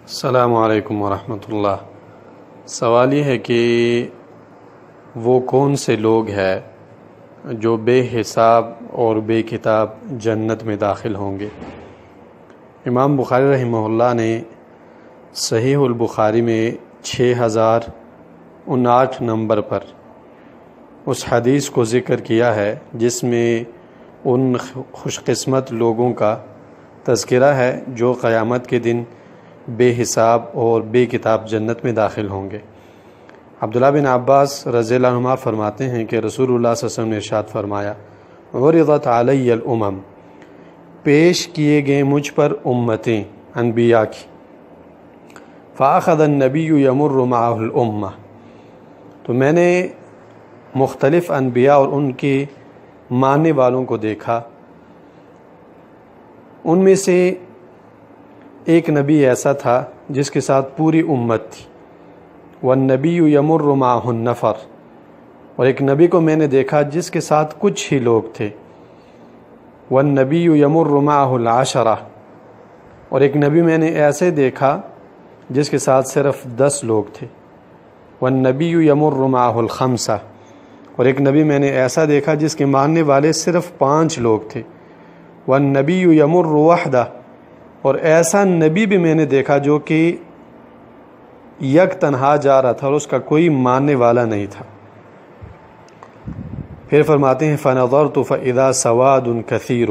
السلام علیکم ورحمۃ اللہ۔ سوال یہ ہے کہ وہ کون سے لوگ ہیں جو بے حساب اور بے کتاب جنت میں داخل ہوں گے؟ امام بخاری رحمہ اللہ نے صحیح البخاری میں 6059 نمبر پر اس حدیث کو ذکر کیا ہے جس میں ان خوش قسمت لوگوں کا تذکرہ ہے جو قیامت کے دن بے حساب اور بے کتاب جنت میں داخل ہوں گے۔ عبداللہ بن عباس رضی اللہ عنہما فرماتے ہیں کہ رسول اللہ صلی اللہ علیہ وسلم نے ارشاد فرمایا، عرضت علی الامم، پیش کیے گئے مجھ پر امتیں انبیاء کی، فاخذ النبی یمر معہ الامہ، تو میں نے مختلف انبیاء اور ان کے ماننے والوں کو دیکھا، ان میں سے ایک نبی ایسا تھا جس کے ساتھ پوری امت تھی، والنبی یمر معہ النفر، اور ایک نبی کو میں نے دیکھا جس کے ساتھ کچھ ہی لوگ تھے، والنبی یمر معہ العشرہ، اور ایک نبی میں نے ایسے دیکھا جس کے ساتھ صرف 10 لوگ تھے، والنبی یمر معہ الخمسہ، اور ایک نبی میں نے ایسا دیکھا جس کے ماننے والے صرف 5 لوگ تھے، والنبی یمر وحدہ، اور ایسا نبی بھی میں نے دیکھا جو کہ یک تنہا جا رہا تھا اور اس کا کوئی ماننے والا نہیں تھا۔ پھر فرماتے ہیں فنظرت فاذا سواد کثیر،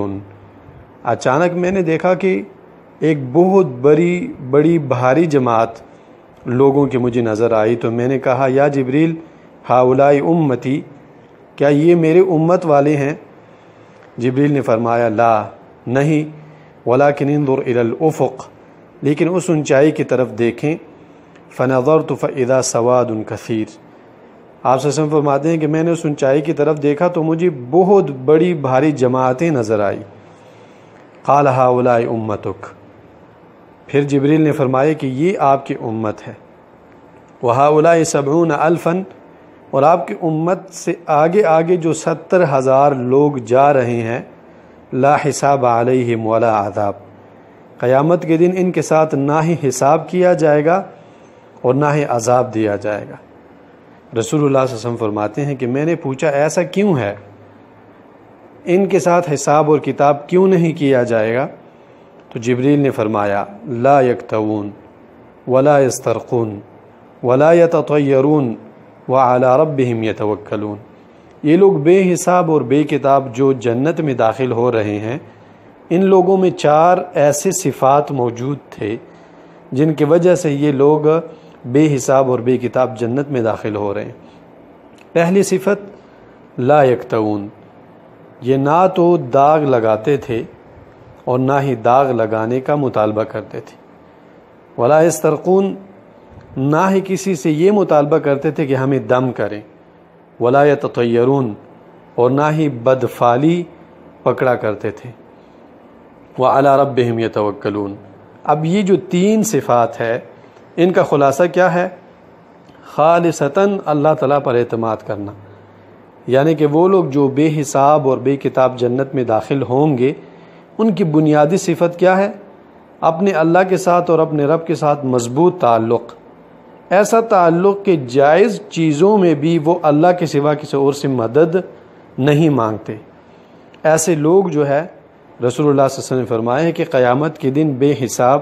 اچانک میں نے دیکھا کہ ایک بہت بڑی بھاری جماعت لوگوں کی مجھے نظر آئی، تو میں نے کہا یا جبریل ہؤلاء امتی، کیا یہ میرے امت والے ہیں؟ جبریل نے فرمایا لا، نہیں، ولیکن انظر الی الافق، لیکن اس اونچائی کی طرف دیکھیں، فنظرت فاذا سواد کثیر، آپ صلی اللہ علیہ وسلم فرماتے ہیں کہ میں نے اس اونچائی کی طرف دیکھا تو مجھے بہت بڑی بھاری جماعتیں نظر آئی۔ قال ہؤلاء امتک، پھر جبریل نے فرمایا کہ یہ آپ کی امت ہے، وہؤلاء 70,000، اور آپ کی امت سے آگے جو 70,000 لوگ جا رہے ہیں، لا حساب علیہم ولا عذاب، قیامت کے دن ان کے ساتھ نہ ہی حساب کیا جائے گا اور نہ ہی عذاب دیا جائے گا۔ رسول اللہ صلی اللہ علیہ وسلم فرماتے ہیں کہ میں نے پوچھا ایسا کیوں ہے، ان کے ساتھ حساب اور کتاب کیوں نہیں کیا جائے گا؟ تو جبریل نے فرمایا لا یکتوون ولا یسترقون ولا یتطیرون وعلی ربہم یتوکلون، یہ لوگ بے حساب اور بے کتاب جو جنت میں داخل ہو رہے ہیں، ان لوگوں میں 4 ایسے صفات موجود تھے جن کی وجہ سے یہ لوگ بے حساب اور بے کتاب جنت میں داخل ہو رہے ہیں۔ پہلی صفت لا یکتوون، یہ نہ تو داغ لگاتے تھے اور نہ ہی داغ لگانے کا مطالبہ کرتے تھے، ولا یسترقون، نہ ہی کسی سے یہ مطالبہ کرتے تھے کہ ہمیں دم کریں، ولا یتطیرون، اور نہ ہی بدفعلی پکڑا کرتے تھے، وعلی ربہم یتوکلون۔ اب یہ جو 3 صفات ہے ان کا خلاصہ کیا ہے؟ خالصتاً اللہ تعالیٰ پر اعتماد کرنا، یعنی کہ وہ لوگ جو بے حساب اور بے کتاب جنت میں داخل ہوں گے ان کی بنیادی صفت کیا ہے؟ اپنے اللہ کے ساتھ اور اپنے رب کے ساتھ مضبوط تعلق، ایسا تعلق کہ جائز چیزوں میں بھی وہ اللہ کے سوا کسی اور سے مدد نہیں مانگتے۔ ایسے لوگ جو ہے رسول اللہ صلی اللہ علیہ وسلم نے فرمایا ہے کہ قیامت کے دن بے حساب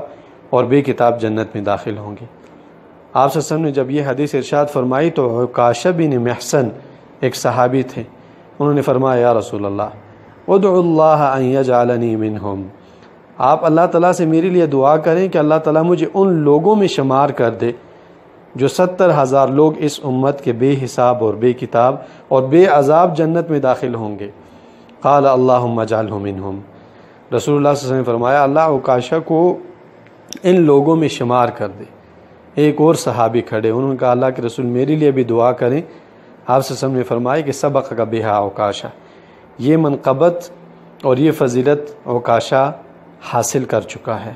اور بے کتاب جنت میں داخل ہوں گے۔ آپ صلی اللہ علیہ وسلم نے جب یہ حدیث ارشاد فرمائی تو عکاشہ بن محصن ایک صحابی تھے، انہوں نے فرمایا یا رسول اللہ ادعو اللہ ان یجعلنی منہم، آپ اللہ تعالیٰ سے میرے لیے دعا کریں کہ اللہ تعالیٰ مجھے ان لوگوں میں شمار کر دے جو 70,000 لوگ اس امت کے بے حساب اور بے کتاب اور بے عذاب جنت میں داخل ہوں گے۔ قال اللہم اجعلہ منہم، رسول اللہ صلی اللہ علیہ وسلم نے فرمایا اللہ عکاشہ کو ان لوگوں میں شمار کر دے۔ ایک اور صحابی کھڑے، انہوں نے کہا اللہ کے رسول میرے لیے بھی دعا کریں۔ آپ صلی اللہ علیہ وسلم نے فرمایا کہ سبق کا بہا عکاشہ، یہ منقبت اور یہ فضیلت عکاشہ حاصل کر چکا ہے۔